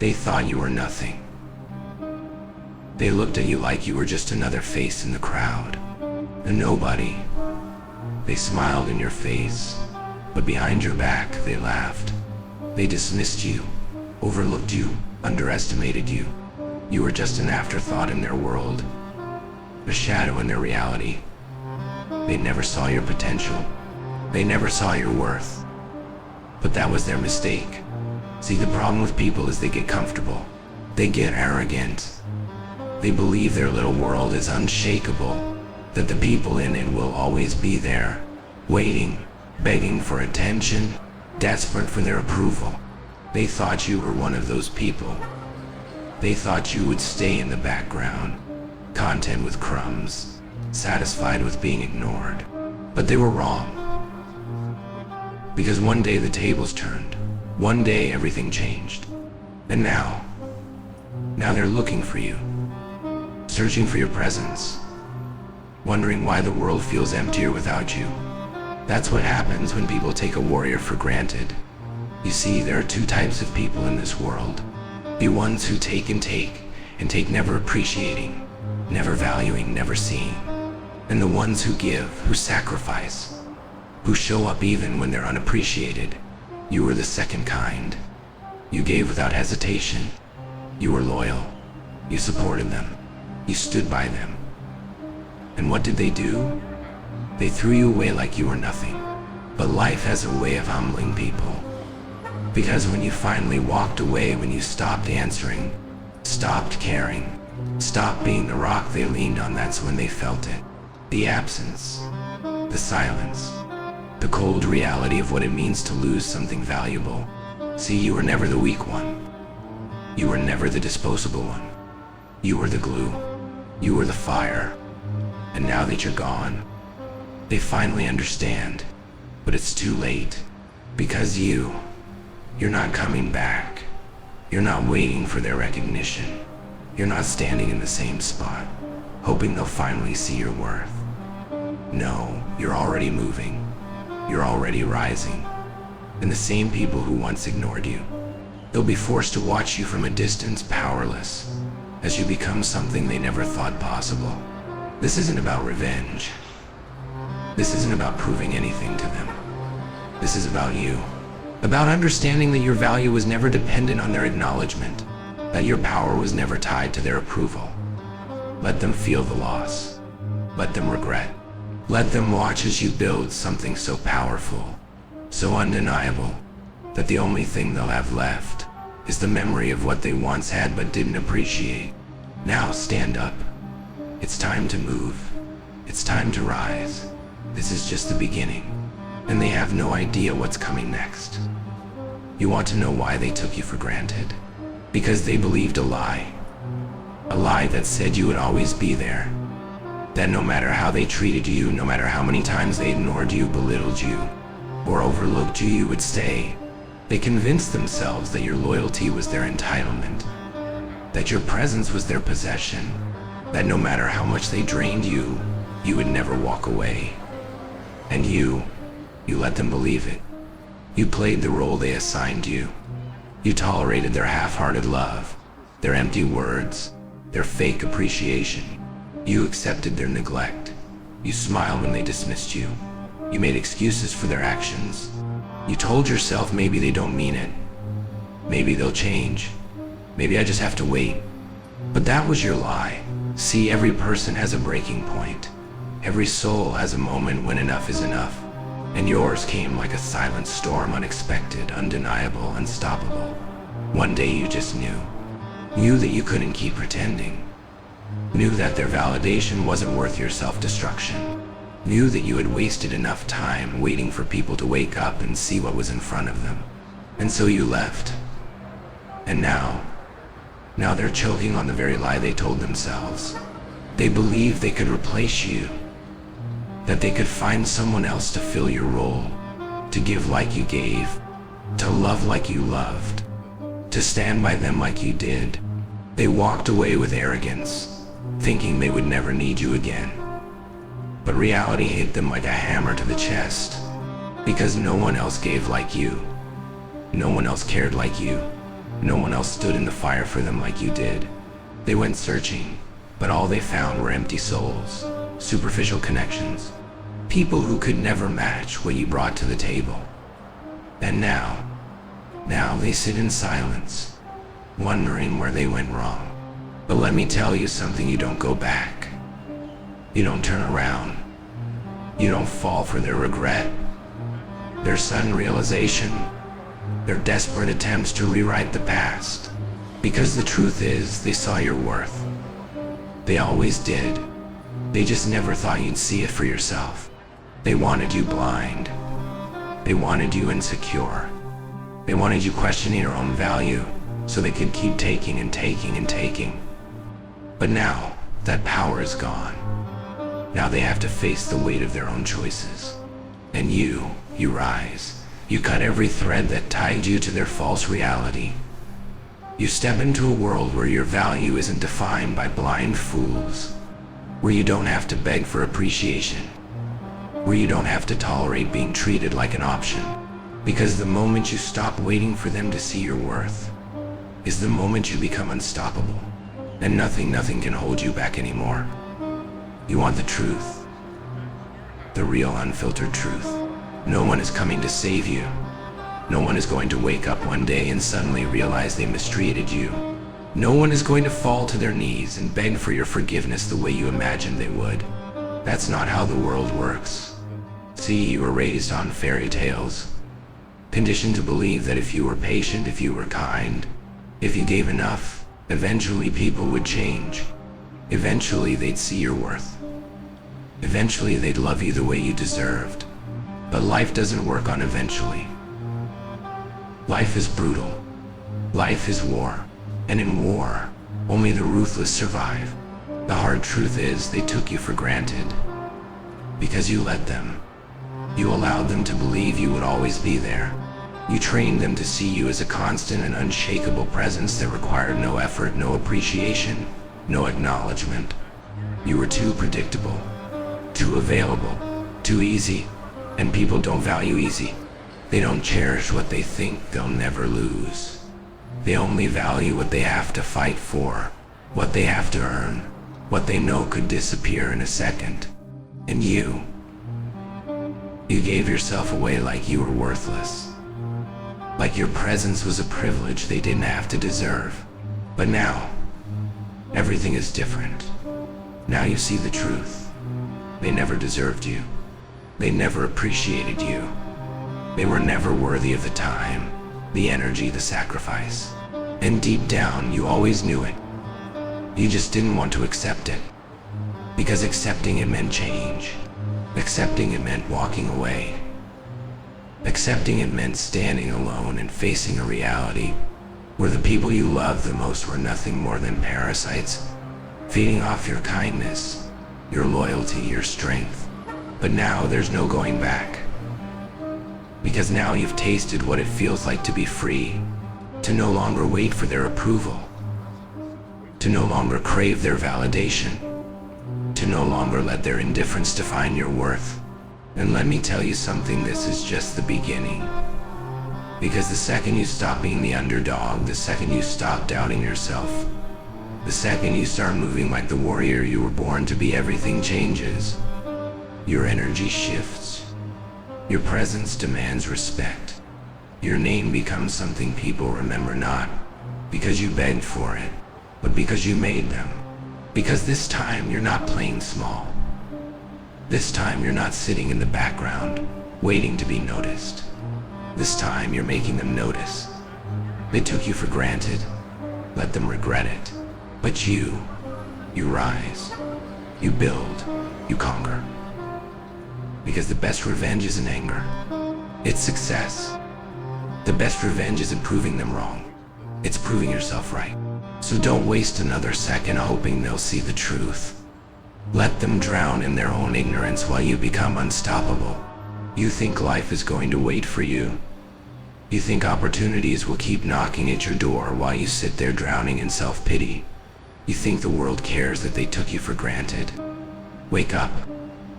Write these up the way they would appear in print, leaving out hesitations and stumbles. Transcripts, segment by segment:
They thought you were nothing. They looked at you like you were just another face in the crowd. A nobody. They smiled in your face, but behind your back they laughed. They dismissed you, overlooked you, underestimated you. You were just an afterthought in their world, a shadow in their reality. They never saw your potential. They never saw your worth. But that was their mistake. See, the problem with people is they get comfortable. They get arrogant. They believe their little world is unshakable, that the people in it will always be there, waiting, begging for attention, desperate for their approval. They thought you were one of those people. They thought you would stay in the background, content with crumbs, satisfied with being ignored. But they were wrong. Because one day the tables turned. One day everything changed. And now they're looking for you, searching for your presence, wondering why the world feels emptier without you. That's what happens when people take a warrior for granted. You see, there are two types of people in this world. The ones who take, never appreciating, never valuing, never seeing. And the ones who give, who sacrifice, who show up even when they're unappreciated. You were the second kind. You gave without hesitation. You were loyal. You supported them. You stood by them. And what did they do? They threw you away like you were nothing. But life has a way of humbling people. Because when you finally walked away, when you stopped answering, stopped caring, stopped being the rock they leaned on, that's when they felt it. The absence, the silence, the cold reality of what it means to lose something valuable. See, you were never the weak one. You were never the disposable one. You were the glue. You were the fire. And now that you're gone, they finally understand. But it's too late. Because you're not coming back. You're not waiting for their recognition. You're not standing in the same spot, hoping they'll finally see your worth. No, you're already moving. You're already rising. And the same people who once ignored you, they'll be forced to watch you from a distance, powerless, as you become something they never thought possible. This isn't about revenge. This isn't about proving anything to them. This is about you. About understanding that your value was never dependent on their acknowledgement, that your power was never tied to their approval. Let them feel the loss. Let them regret. Let them watch as you build something so powerful, so undeniable, that the only thing they'll have left is the memory of what they once had but didn't appreciate. Now stand up. It's time to move. It's time to rise. This is just the beginning, and they have no idea what's coming next. You want to know why they took you for granted? Because they believed a lie. A lie that said you would always be there. That no matter how they treated you, no matter how many times they ignored you, belittled you, or overlooked you, you would stay. They convinced themselves that your loyalty was their entitlement, that your presence was their possession, that no matter how much they drained you, you would never walk away. And you let them believe it. You played the role they assigned you. You tolerated their half-hearted love, their empty words, their fake appreciation. You accepted their neglect. You smiled when they dismissed you. You made excuses for their actions. You told yourself maybe they don't mean it. Maybe they'll change. Maybe I just have to wait. But that was your lie. See, every person has a breaking point. Every soul has a moment when enough is enough. And yours came like a silent storm, unexpected, undeniable, unstoppable. One day you just knew that you couldn't keep pretending. Knew that their validation wasn't worth your self-destruction. Knew that you had wasted enough time waiting for people to wake up and see what was in front of them. And so you left. And now they're choking on the very lie they told themselves. They believed they could replace you, that they could find someone else to fill your role, to give like you gave, to love like you loved, to stand by them like you did. They walked away with arrogance, thinking they would never need you again. But reality hit them like a hammer to the chest, because no one else gave like you. No one else cared like you. No one else stood in the fire for them like you did. They went searching, but all they found were empty souls, superficial connections, people who could never match what you brought to the table. And now they sit in silence, wondering where they went wrong. But let me tell you something, you don't go back. You don't turn around. You don't fall for their regret, their sudden realization, their desperate attempts to rewrite the past. Because the truth is, they saw your worth. They always did. They just never thought you'd see it for yourself. They wanted you blind. They wanted you insecure. They wanted you questioning your own value so they could keep taking and taking and taking. But now, that power is gone. Now they have to face the weight of their own choices. And you rise. You cut every thread that tied you to their false reality. You step into a world where your value isn't defined by blind fools, where you don't have to beg for appreciation, where you don't have to tolerate being treated like an option. Because the moment you stop waiting for them to see your worth is the moment you become unstoppable, and nothing can hold you back anymore. You want the truth, the real unfiltered truth. No one is coming to save you. No one is going to wake up one day and suddenly realize they mistreated you. No one is going to fall to their knees and beg for your forgiveness the way you imagined they would. That's not how the world works. See, you were raised on fairy tales, conditioned to believe that if you were patient, if you were kind, if you gave enough, eventually people would change. Eventually they'd see your worth. Eventually they'd love you the way you deserved. But life doesn't work on eventually. Life is brutal. Life is war. And in war, only the ruthless survive. The hard truth is, they took you for granted. Because you let them. You allowed them to believe you would always be there. You trained them to see you as a constant and unshakable presence that required no effort, no appreciation, no acknowledgement. You were too predictable, too available, too easy. And people don't value easy. They don't cherish what they think they'll never lose. They only value what they have to fight for, what they have to earn, what they know could disappear in a second. And you gave yourself away like you were worthless. Like your presence was a privilege they didn't have to deserve. But now, everything is different. Now you see the truth. They never deserved you. They never appreciated you. They were never worthy of the time, the energy, the sacrifice. And deep down, you always knew it. You just didn't want to accept it. Because accepting it meant change. Accepting it meant walking away. Accepting it meant standing alone and facing a reality where the people you loved the most were nothing more than parasites, feeding off your kindness, your loyalty, your strength. But now there's no going back. Because now you've tasted what it feels like to be free, to no longer wait for their approval, to no longer crave their validation, to no longer let their indifference define your worth. And let me tell you something, this is just the beginning. Because the second you stop being the underdog, the second you stop doubting yourself, the second you start moving like the warrior you were born to be, everything changes. Your energy shifts. Your presence demands respect. Your name becomes something people remember, not because you begged for it, but because you made them. Because this time you're not playing small. This time you're not sitting in the background, waiting to be noticed. This time you're making them notice. They took you for granted. Let them regret it. But you rise. You build. You conquer. Because the best revenge isn't anger. It's success. The best revenge isn't proving them wrong. It's proving yourself right. So don't waste another second hoping they'll see the truth. Let them drown in their own ignorance while you become unstoppable. You think life is going to wait for you. You think opportunities will keep knocking at your door while you sit there drowning in self-pity. You think the world cares that they took you for granted. Wake up.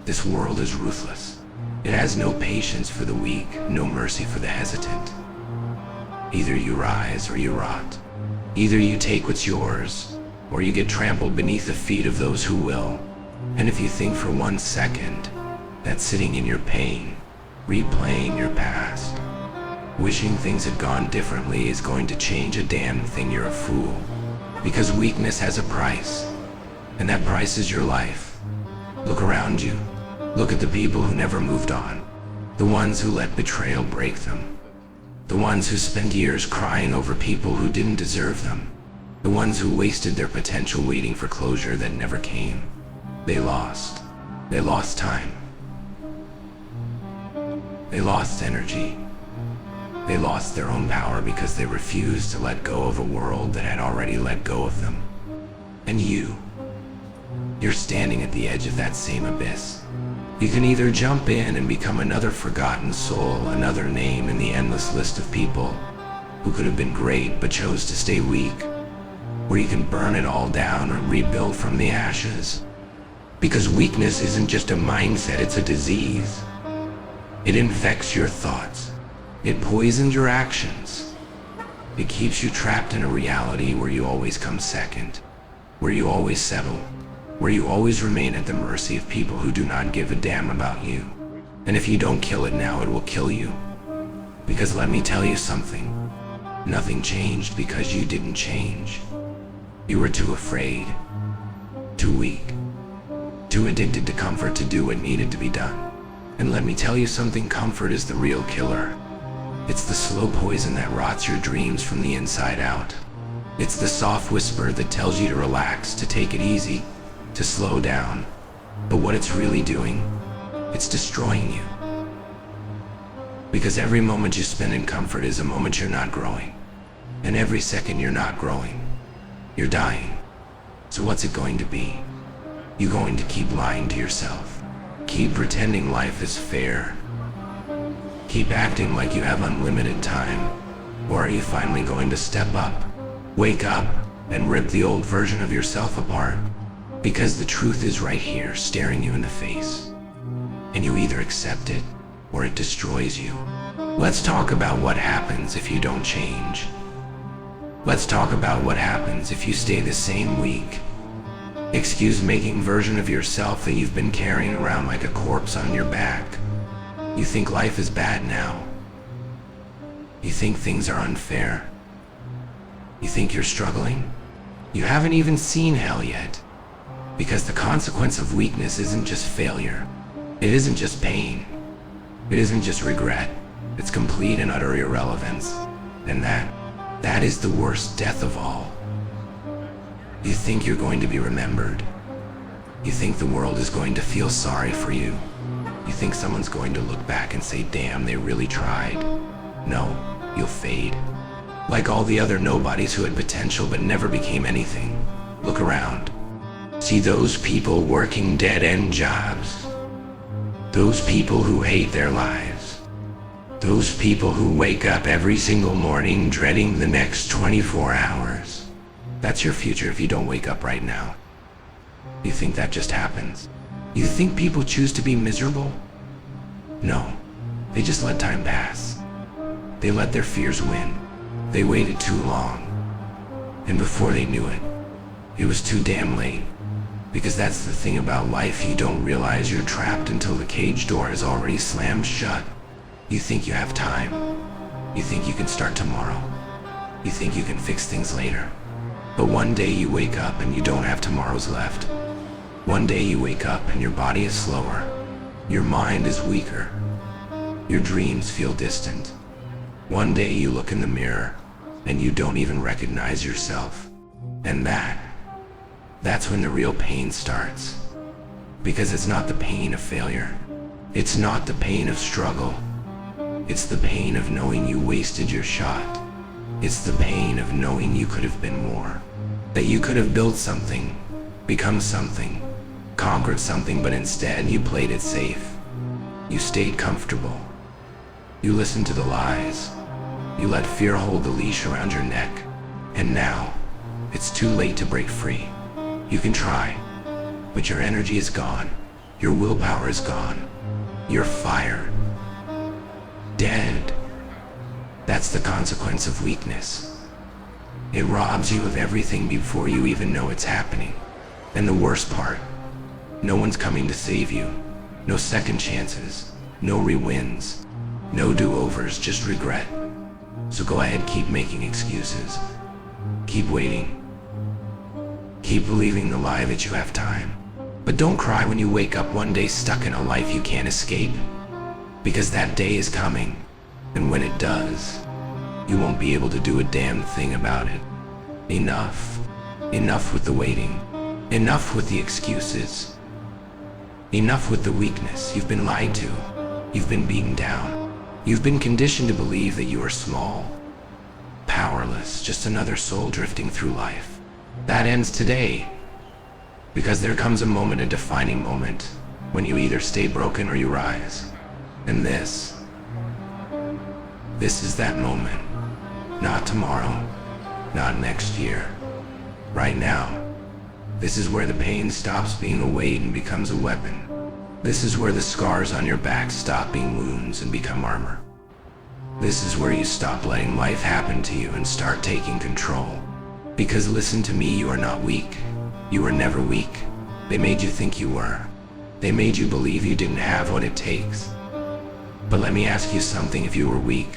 This world is ruthless. It has no patience for the weak, no mercy for the hesitant. Either you rise or you rot. Either you take what's yours, or you get trampled beneath the feet of those who will. And if you think for 1 second that sitting in your pain, replaying your past, wishing things had gone differently is going to change a damn thing, you're a fool. Because weakness has a price, and that price is your life. Look around you. Look at the people who never moved on. The ones who let betrayal break them. The ones who spent years crying over people who didn't deserve them. The ones who wasted their potential waiting for closure that never came. They lost. They lost time. They lost energy. They lost their own power because they refused to let go of a world that had already let go of them. And you're standing at the edge of that same abyss. You can either jump in and become another forgotten soul, another name in the endless list of people who could have been great but chose to stay weak, or you can burn it all down and rebuild from the ashes. Because weakness isn't just a mindset, it's a disease. It infects your thoughts. It poisons your actions. It keeps you trapped in a reality where you always come second, where you always settle, where you always remain at the mercy of people who do not give a damn about you. And if you don't kill it now, it will kill you. Because let me tell you something, nothing changed because you didn't change. You were too afraid, too weak, too addicted to comfort to do what needed to be done. And let me tell you something, comfort is the real killer. It's the slow poison that rots your dreams from the inside out. It's the soft whisper that tells you to relax, to take it easy, to slow down. But what it's really doing, it's destroying you. Because every moment you spend in comfort is a moment you're not growing. And every second you're not growing, you're dying. So what's it going to be? You going to keep lying to yourself? Keep pretending life is fair? Keep acting like you have unlimited time? Or are you finally going to step up, wake up, and rip the old version of yourself apart? Because the truth is right here, staring you in the face. And you either accept it, or it destroys you. Let's talk about what happens if you don't change. Let's talk about what happens if you stay the same weak, excuse-making version of yourself that you've been carrying around like a corpse on your back. You think life is bad now. You think things are unfair. You think you're struggling. You haven't even seen hell yet. Because the consequence of weakness isn't just failure. It isn't just pain. It isn't just regret. It's complete and utter irrelevance. And that is the worst death of all. You think you're going to be remembered. You think the world is going to feel sorry for you. You think someone's going to look back and say, damn, they really tried. No, you'll fade. Like all the other nobodies who had potential but never became anything. Look around. See those people working dead-end jobs. Those people who hate their lives. Those people who wake up every single morning dreading the next 24 hours. That's your future if you don't wake up right now. You think that just happens? You think people choose to be miserable? No, they just let time pass. They let their fears win. They waited too long. And before they knew it, it was too damn late. Because that's the thing about life, you don't realize you're trapped until the cage door is already slammed shut. You think you have time. You think you can start tomorrow. You think you can fix things later. But one day you wake up and you don't have tomorrows left. One day you wake up and your body is slower. Your mind is weaker. Your dreams feel distant. One day you look in the mirror and you don't even recognize yourself. And that's when the real pain starts. Because it's not the pain of failure. It's not the pain of struggle. It's the pain of knowing you wasted your shot. It's the pain of knowing you could have been more. That you could have built something, become something, conquered something, but instead you played it safe. You stayed comfortable. You listened to the lies. You let fear hold the leash around your neck. And now, it's too late to break free. You can try, but your energy is gone. Your willpower is gone. You're fired. Dead. That's the consequence of weakness. It robs you of everything before you even know it's happening. And the worst part, no one's coming to save you. No second chances, no re-wins, no do-overs, just regret. So go ahead, keep making excuses. Keep waiting. Keep believing the lie that you have time. But don't cry when you wake up one day stuck in a life you can't escape. Because that day is coming, and when it does, you won't be able to do a damn thing about it. Enough. Enough with the waiting. Enough with the excuses. Enough with the weakness. You've been lied to. You've been beaten down. You've been conditioned to believe that you are small, powerless, just another soul drifting through life. That ends today. Because there comes a moment, a defining moment, when you either stay broken or you rise. And this is that moment. Not tomorrow, not next year. Right now. This is where the pain stops being a weight and becomes a weapon. This is where the scars on your back stop being wounds and become armor. This is where you stop letting life happen to you and start taking control. Because listen to me, you are not weak. You were never weak. They made you think you were. They made you believe you didn't have what it takes. But let me ask you something, if you were weak,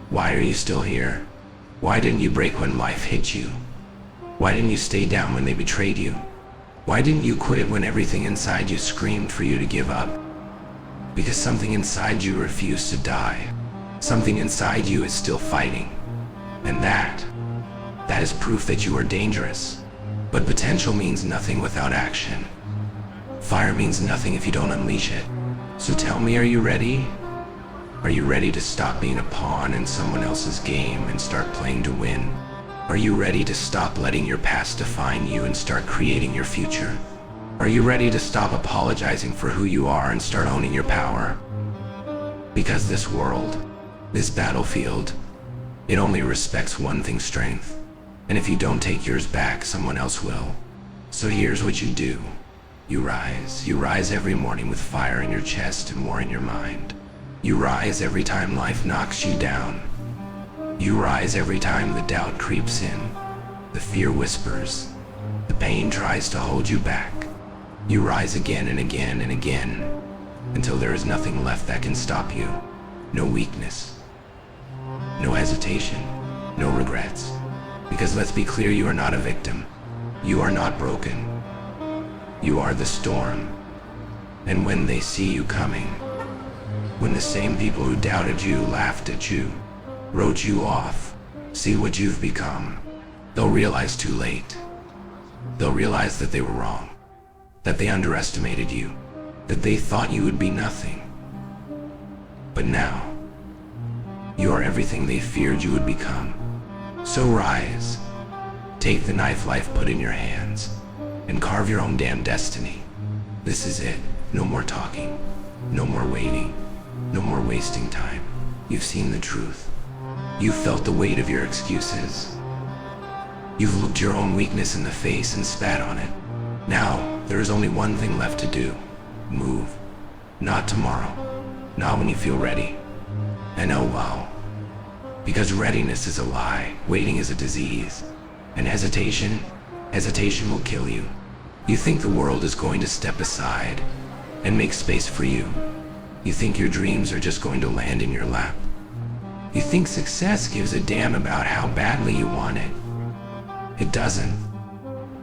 why are you still here? Why didn't you break when life hit you? Why didn't you stay down when they betrayed you? Why didn't you quit when everything inside you screamed for you to give up? Because something inside you refused to die. Something inside you is still fighting. And that is proof that you are dangerous. But potential means nothing without action. Fire means nothing if you don't unleash it. So tell me, are you ready? Are you ready to stop being a pawn in someone else's game and start playing to win? Are you ready to stop letting your past define you and start creating your future? Are you ready to stop apologizing for who you are and start owning your power? Because this world, this battlefield, it only respects one thing: strength. And if you don't take yours back, someone else will. So here's what you do. You rise. You rise every morning with fire in your chest and war in your mind. You rise every time life knocks you down. You rise every time the doubt creeps in, the fear whispers, the pain tries to hold you back. You rise again and again and again, until there is nothing left that can stop you. No weakness, no hesitation, no regrets. Because let's be clear, you are not a victim. You are not broken. You are the storm. And when they see you coming, when the same people who doubted you, laughed at you, wrote you off, see what you've become, they'll realize too late. They'll realize that they were wrong, that they underestimated you, that they thought you would be nothing. But now, you are everything they feared you would become. So rise, take the knife life put in your hands, and carve your own damn destiny. This is it. No more talking, no more waiting, no more wasting time. You've seen the truth. You've felt the weight of your excuses. You've looked your own weakness in the face and spat on it. Now, there is only one thing left to do. Move. Not tomorrow. Not when you feel ready. And oh wow. Because readiness is a lie, waiting is a disease. And hesitation will kill you. You think the world is going to step aside and make space for you. You think your dreams are just going to land in your lap. You think success gives a damn about how badly you want it. It doesn't.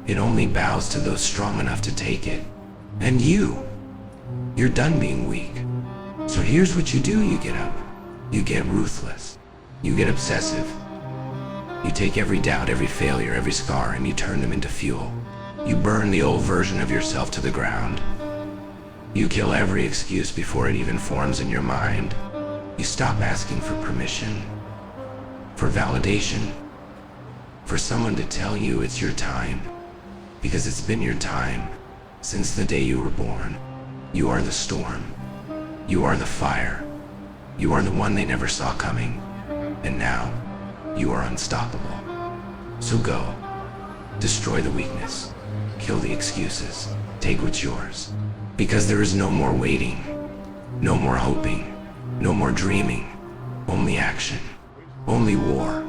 It only bows to those strong enough to take it. And you're done being weak. So here's what you do. You get up. You get ruthless. You get obsessive. You take every doubt, every failure, every scar, and you turn them into fuel. You burn the old version of yourself to the ground. You kill every excuse before it even forms in your mind. You stop asking for permission, for validation, for someone to tell you it's your time. Because it's been your time since the day you were born. You are the storm. You are the fire. You are the one they never saw coming. And now, you are unstoppable. So go. Destroy the weakness. Kill the excuses. Take what's yours. Because there is no more waiting. No more hoping. No more dreaming. Only action. Only war.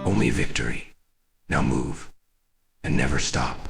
Only victory. Now move. And never stop.